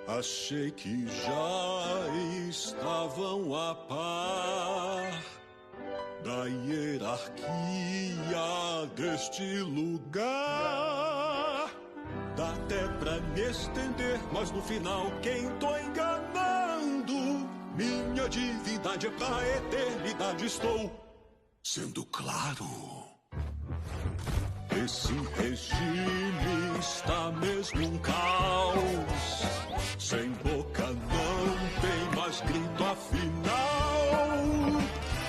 Achei que já estavam a par da hierarquia deste lugar. Dá até pra me estender, mas no final quem tô enganando? Minha divindade é pra eternidade, estou sendo claro. Esse regime está mesmo um caos. Sem boca não tem mais grito afinal.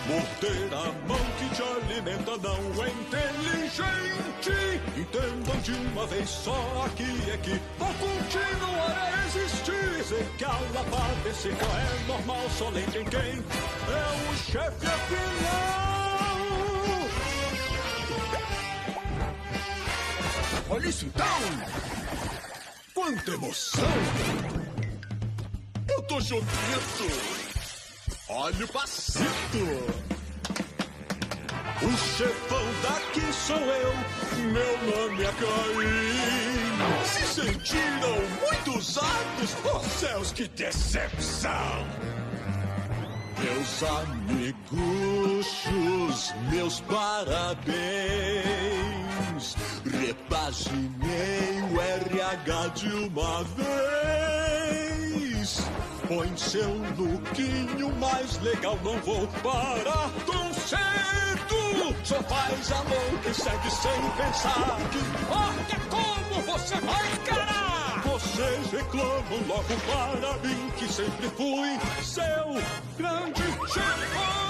Morder a mão que te alimenta não é inteligente. Entendam de uma vez só, aqui é que vou continuar a existir. Dizer que ao padecer é normal, só lembrem quem é o chefe afinal. Olha isso então! Quanta emoção! Eu tô jogando! Olha o passito! O chefão daqui sou eu, meu nome é Caim. Se sentiram muito usados? Oh céus, que decepção! Meus amiguchos, meus parabéns. Repaginei o RH de uma vez. Põe seu lookinho mais legal, não vou parar tão cedo. Só faz amor que segue sem pensar. Que importa como você vai encarar. Vocês reclamam logo para mim, que sempre fui seu grande chefão.